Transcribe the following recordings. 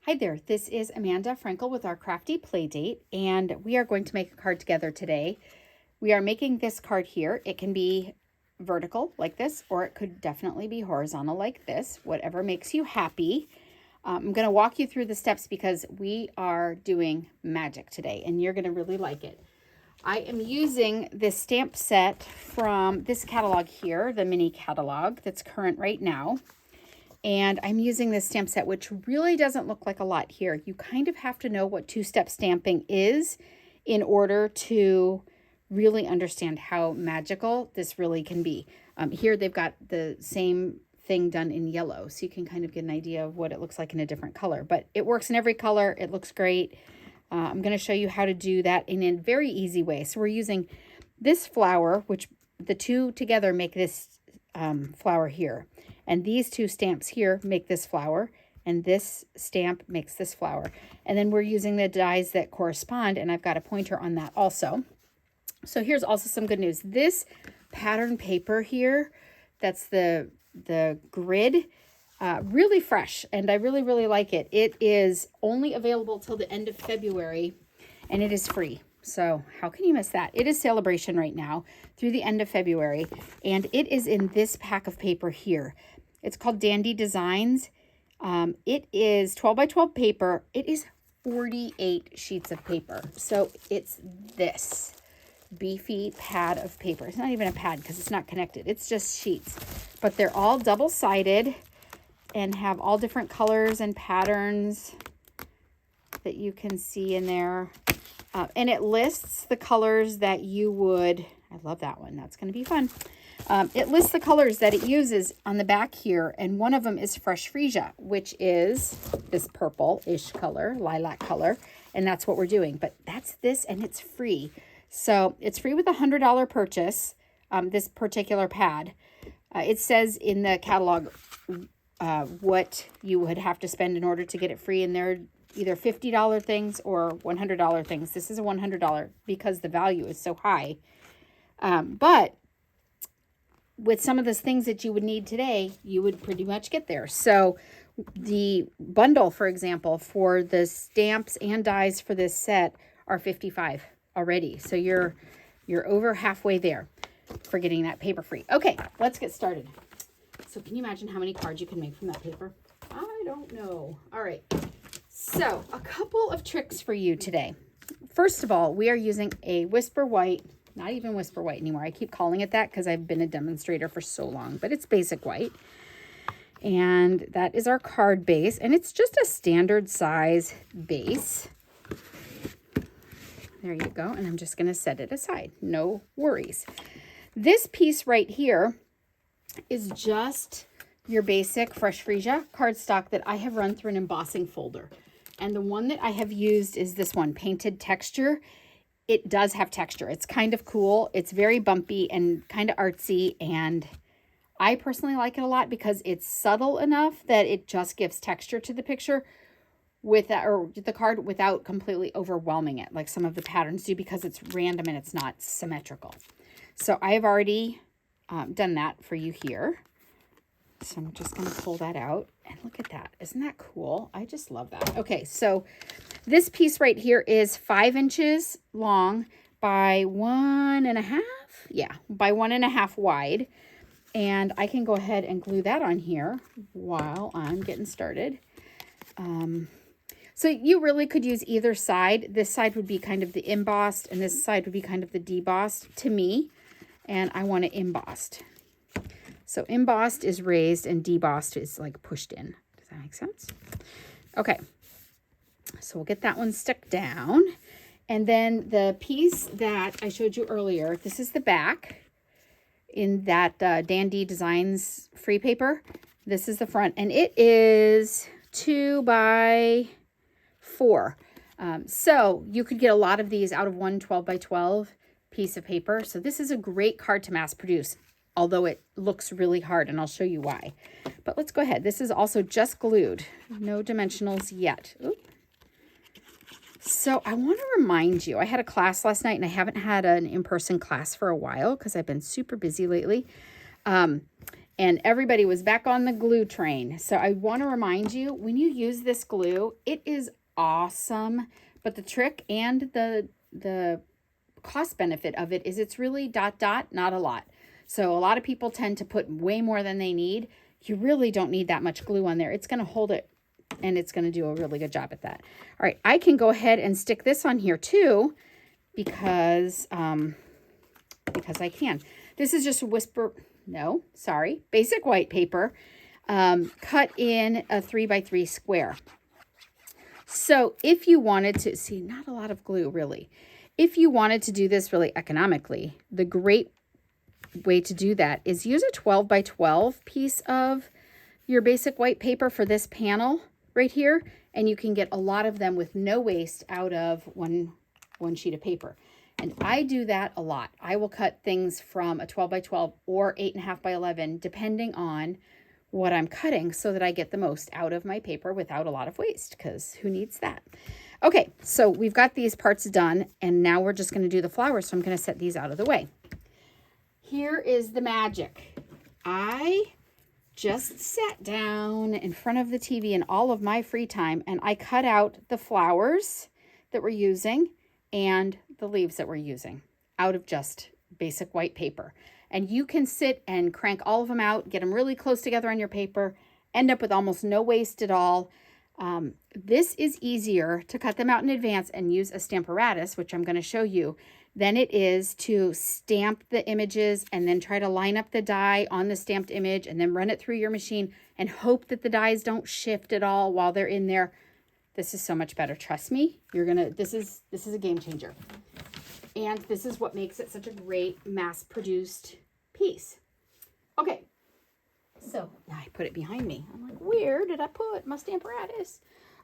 Hi there, this is Amanda Frankel with our Crafty Playdate, and we are going to make a card together today. We are making this card here. It can be vertical like this, or it could definitely be horizontal like this, whatever makes you happy. I'm going to walk you through the steps because we are doing magic today, and you're going to really like it. I am using this stamp set from this catalog here, the mini catalog that's current right now. And I'm using this stamp set, which really doesn't look like a lot here. You kind of have to know what two-step stamping is in order to really understand how magical this really can be. Here they've got the same thing done in yellow, so you can kind of get an idea of what it looks like in a different color. But it works in every color. It looks great. I'm going to show you how to do that in a very easy way. So we're using this flower, which the two together make this flower here. And these two stamps here make this flower, and this stamp makes this flower. And then we're using the dies that correspond, and I've got a pointer on that also. So here's also some good news. This pattern paper here, that's the grid, really fresh, and I really, really like it. It is only available till the end of February, and it is free. So how can you miss that? It is celebration right now through the end of February, and it is in this pack of paper here. It's called Dandy Designs. It is 12 by 12 paper. It is 48 sheets of paper. So it's this beefy pad of paper. It's not even a pad because it's not connected. It's just sheets. But they're all double-sided and have all different colors and patterns that you can see in there. And it lists the colors that you would, I love that one. That's going to be fun. It lists the colors that it uses on the back here. And one of them is Fresh Freesia, which is this purple-ish color, lilac color. And that's what we're doing. But that's this, and it's free. So it's free with a $100 purchase, this particular pad. It says in the catalog what you would have to spend in order to get it free. And they're either $50 things or $100 things. This is a $100 because the value is so high. But with some of the things that you would need today, you would pretty much get there. So the bundle, for example, for the stamps and dies for this set are $55 already. So you're over halfway there for getting that paper free. Okay, let's get started. So can you imagine how many cards you can make from that paper? I don't know. All right. So a couple of tricks for you today. First of all, we are using a Whisper White, not even Whisper White anymore. I keep calling it that because I've been a demonstrator for so long, but it's basic white. And that is our card base, and it's just a standard size base. There you go, and I'm just going to set it aside. No worries. This piece right here is just your basic Fresh Freesia cardstock that I have run through an embossing folder. And the one that I have used is this one, Painted Texture. It does have texture. It's kind of cool. It's very bumpy and kind of artsy. And I personally like it a lot because it's subtle enough that it just gives texture to the picture with that, or the card, without completely overwhelming it like some of the patterns do, because it's random and it's not symmetrical. So I have already done that for you here. So I'm just going to pull that out, and look at that. Isn't that cool? I just love that. Okay, so this piece right here is 5 inches long by 1.5. Yeah, by 1.5 wide. And I can go ahead and glue that on here while I'm getting started. So you really could use either side. This side would be kind of the embossed, and this side would be kind of the debossed to me. And I want it embossed. So embossed is raised and debossed is like pushed in. Does that make sense? Okay. So we'll get that one stuck down. And then the piece that I showed you earlier, this is the back in that Dandy Designs free paper. This is the front, and it is 2 by 4. So you could get a lot of these out of one 12 by 12 piece of paper. So this is a great card to mass produce, although it looks really hard, and I'll show you why. But let's go ahead. This is also just glued. No dimensionals yet. Oop. So I want to remind you, I had a class last night, and I haven't had an in-person class for a while because I've been super busy lately. and everybody was back on the glue train. So I want to remind you, when you use this glue, it is awesome. But the trick and the cost benefit of it is it's really ... not a lot. So a lot of people tend to put way more than they need. You really don't need that much glue on there. It's going to hold it, and it's going to do a really good job at that. All right, I can go ahead and stick this on here too, because I can. This is just basic white paper, cut in a 3x3 square. So if you wanted to, see, not a lot of glue really. If you wanted to do this really economically, the great way to do that is use a 12x12 piece of your basic white paper for this panel right here, and you can get a lot of them with no waste out of one sheet of paper. And I do that a lot. I will cut things from a 12x12 or 8.5x11, depending on what I'm cutting, so that I get the most out of my paper without a lot of waste, because who needs that? Okay, so we've got these parts done, and now we're just going to do the flowers, so I'm going to set these out of the way. Here is the magic. I just sat down in front of the TV in all of my free time, and I cut out the flowers that we're using and the leaves that we're using out of just basic white paper. And you can sit and crank all of them out, get them really close together on your paper, end up with almost no waste at all. This is easier to cut them out in advance and use a stamparatus, which I'm going to show you, than it is to stamp the images and then try to line up the die on the stamped image and then run it through your machine and hope that the dies don't shift at all while they're in there. This is so much better. Trust me, this is a game changer. And this is what makes it such a great mass-produced piece. Okay, so I put it behind me. I'm like, where did I put my stamparatus?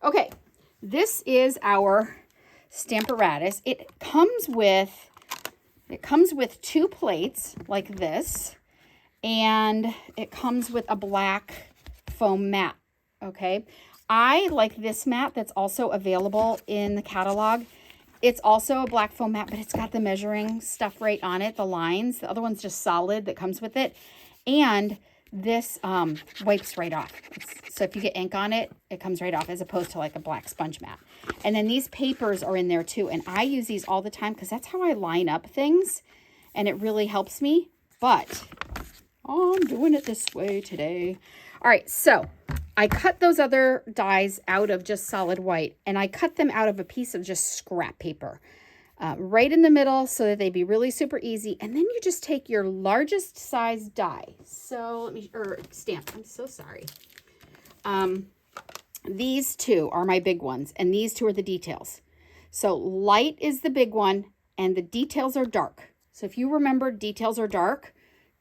Okay, this is our stamparatus. It comes with 2 plates like this, and it comes with a black foam mat. Okay, I like this mat that's also available in the catalog. It's also a black foam mat, but it's got the measuring stuff right on it, the lines. The other one's just solid that comes with it. And this wipes right off. So if you get ink on it, it comes right off, as opposed to like a black sponge mat. And then these papers are in there too. And I use these all the time because that's how I line up things. And it really helps me. But I'm doing it this way today. All right, so I cut those other dies out of just solid white, and I cut them out of a piece of just scrap paper right in the middle so that they'd be really super easy. And then you just take your largest size die. So stamp, I'm so sorry. These 2 are my big ones, and these 2 are the details. So light is the big one, and the details are dark. So if you remember details are dark,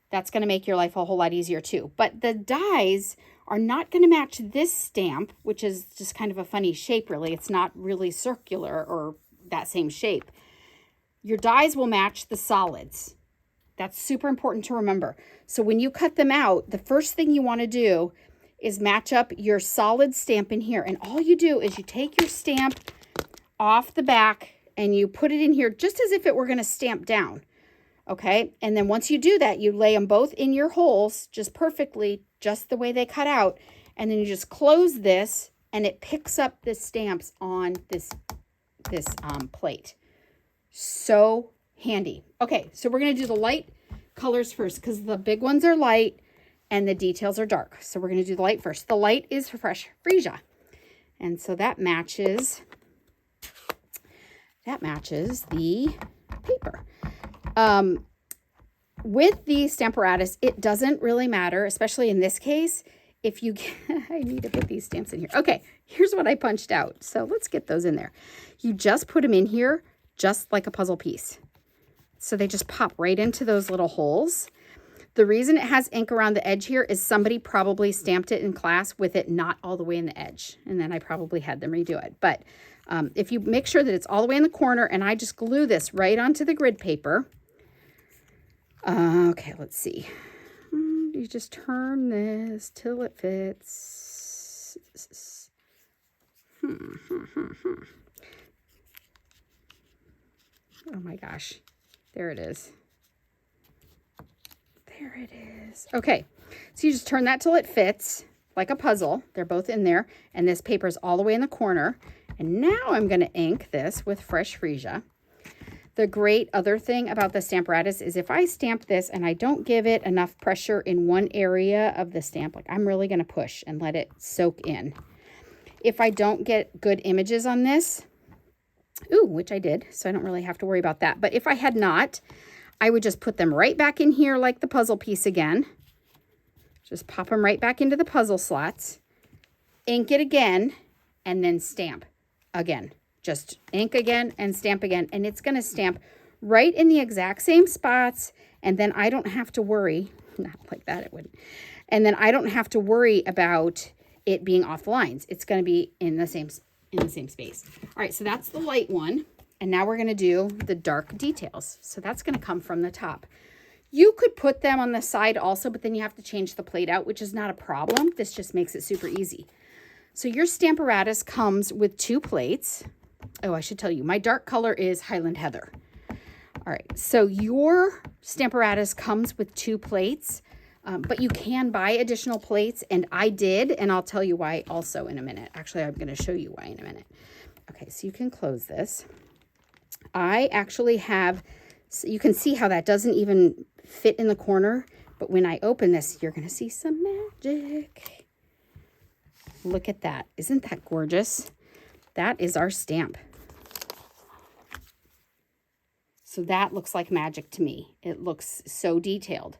that's going to make your life a whole lot easier too. But the dies are not going to match this stamp, which is just kind of a funny shape, really. It's not really circular or that same shape. Your dies will match the solids. That's super important to remember. So when you cut them out, the first thing you want to do is match up your solid stamp in here. And all you do is you take your stamp off the back and you put it in here just as if it were going to stamp down. Okay, and then once you do that, you lay them both in your holes just perfectly, just the way they cut out. And then you just close this, and it picks up the stamps on this plate. So handy. Okay, so we're going to do the light colors first, because the big ones are light and the details are dark. So we're going to do the light first. The light is Fresh Freesia. And so that matches the paper. With the stamparatus, it doesn't really matter, especially in this case, if you get, I need to put these stamps in here. Okay, here's what I punched out. So let's get those in there. You just put them in here just like a puzzle piece. So they just pop right into those little holes. The reason it has ink around the edge here is somebody probably stamped it in class with it not all the way in the edge. And then I probably had them redo it. But if you make sure that it's all the way in the corner, and I just glue this right onto the grid paper. Okay, let's see. You just turn this till it fits. Oh my gosh. There it is. There it is. Okay, so you just turn that till it fits like a puzzle. They're both in there, and this paper is all the way in the corner. And now I'm going to ink this with fresh freesia. The great other thing about the Stamparatus is if I stamp this and I don't give it enough pressure in one area of the stamp, like I'm really going to push and let it soak in. If I don't get good images on this, which I did, so I don't really have to worry about that. But if I had not, I would just put them right back in here like the puzzle piece again. Just pop them right back into the puzzle slots, ink it again, and then stamp again. Just ink again and stamp again, and it's going to stamp right in the exact same spots, and then I don't have to worry, not like that it wouldn't, and then I don't have to worry about it being off the lines. It's going to be in the same space. All right, so that's the light one, and now we're going to do the dark details. So that's going to come from the top. You could put them on the side also, but then you have to change the plate out, which is not a problem. This just makes it super easy. So your Stamparatus comes with 2 plates. Oh, I should tell you, my dark color is Highland Heather. All right, so your Stamparatus comes with 2 plates, but you can buy additional plates, and I did, and I'll tell you why also in a minute. Actually, I'm going to show you why in a minute. Okay, so you can close this. I actually have, so you can see how that doesn't even fit in the corner, but when I open this, you're going to see some magic. Look at that. Isn't that gorgeous? That is our stamp. So that looks like magic to me. It looks so detailed.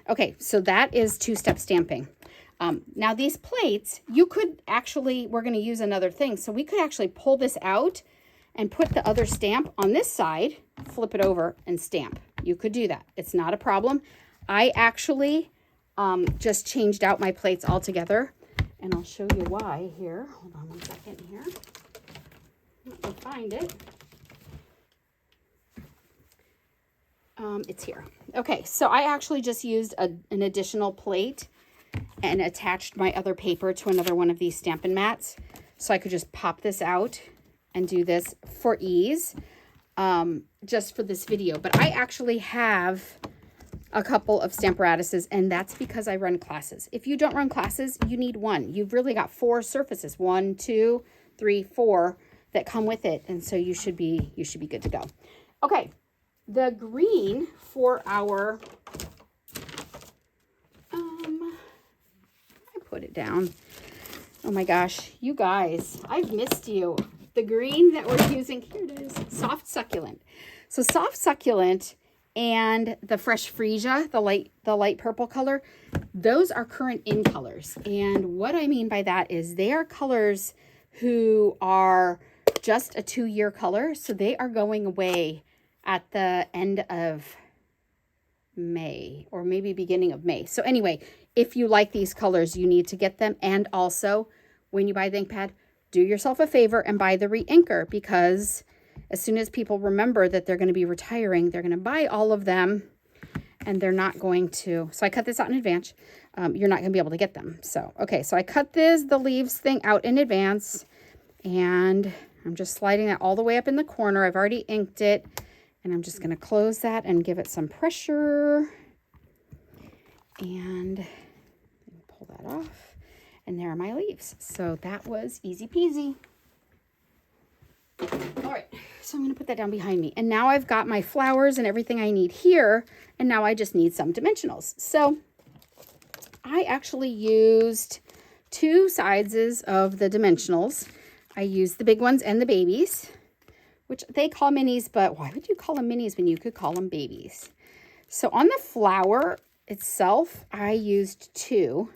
Okay, so that is 2-step stamping. Now these plates, you could actually, we're going to use another thing. So we could actually pull this out and put the other stamp on this side, flip it over and stamp. You could do that. It's not a problem. I actually just changed out my plates altogether, and I'll show you why here. Hold on one second here. Let me find it. It's here. Okay, so I actually just used an additional plate and attached my other paper to another one of these Stampin' Mats. So I could just pop this out and do this for ease, just for this video. But I actually have a couple of Stamparatuses, and that's because I run classes. If you don't run classes, you need one. You've really got 4 surfaces, 1, 2, 3, 4 that come with it, and so you should be good to go. Okay, the green for our I put it down. Oh my gosh, you guys, I've missed you. The green that we're using, here it is, soft succulent. So soft succulent and the fresh freesia, the light purple color, those are current in colors. And what I mean by that is they are colors who are just a 2-year color. So they are going away at the end of May, or maybe beginning of May. So anyway, if you like these colors, you need to get them. And also, when you buy the ink pad, do yourself a favor and buy the re-inker, because as soon as people remember that they're going to be retiring, they're going to buy all of them, and they're not going to. So I cut this out in advance. You're not going to be able to get them. So, okay, so I cut the leaves thing out in advance, and I'm just sliding that all the way up in the corner. I've already inked it, and I'm just going to close that and give it some pressure, and pull that off. And there are my leaves. So that was easy peasy. All right, so I'm going to put that down behind me. And now I've got my flowers and everything I need here. And now I just need some dimensionals. So I actually used 2 sizes of the dimensionals. I used the big ones and the babies, which they call minis, but why would you call them minis when you could call them babies? So on the flower itself, I used 2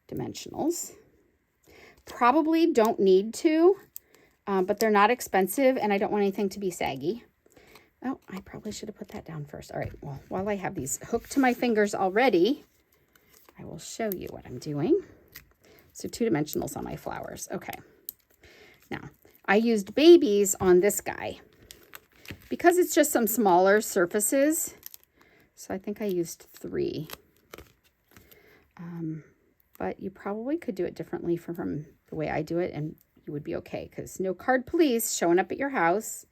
dimensionals. Probably don't need to, but they're not expensive, and I don't want anything to be saggy. Oh, I probably should have put that down first. All right, well, while I have these hooked to my fingers already, I will show you what I'm doing. So 2 dimensionals on my flowers. Okay. Now, I used babies on this guy because it's just some smaller surfaces. So I think I used 3. But you probably could do it differently from the way I do it, and you would be okay, because no card police showing up at your house.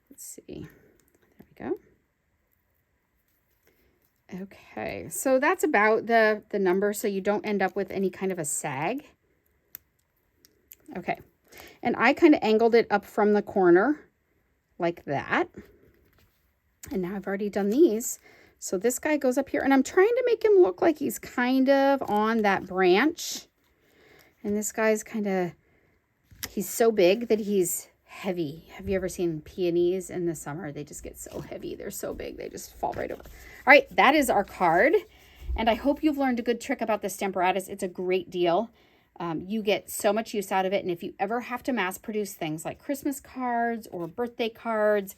Let's see. There we go. Okay, so that's about the number, so you don't end up with any kind of a sag. Okay, and I kind of angled it up from the corner like that. And now I've already done these. So this guy goes up here, and I'm trying to make him look like he's kind of on that branch. And this guy's kind of, he's so big that he's heavy. Have you ever seen peonies in the summer? They just get so heavy. They're so big. They just fall right over. All right, that is our card. And I hope you've learned a good trick about the Stamparatus. It's a great deal. You get so much use out of it. And if you ever have to mass produce things like Christmas cards or birthday cards,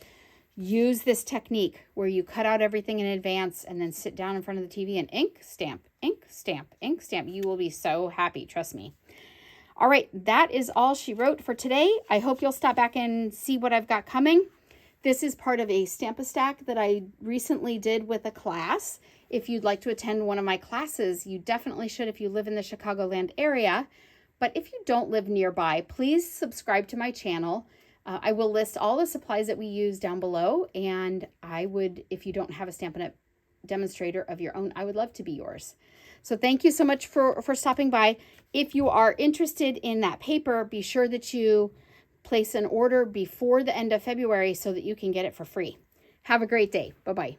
use this technique where you cut out everything in advance and then sit down in front of the TV and ink, stamp, ink, stamp, ink, stamp. You will be so happy. Trust me. All right, that is all she wrote for today. I hope you'll stop back and see what I've got coming. This is part of a Stamp-A-Stack that I recently did with a class. If you'd like to attend one of my classes, you definitely should if you live in the Chicagoland area. But if you don't live nearby, please subscribe to my channel. I will list all the supplies that we use down below. And I would, if you don't have a Stampin' Up! Demonstrator of your own, I would love to be yours. So thank you so much for stopping by. If you are interested in that paper, be sure that you place an order before the end of February so that you can get it for free. Have a great day. Bye-bye.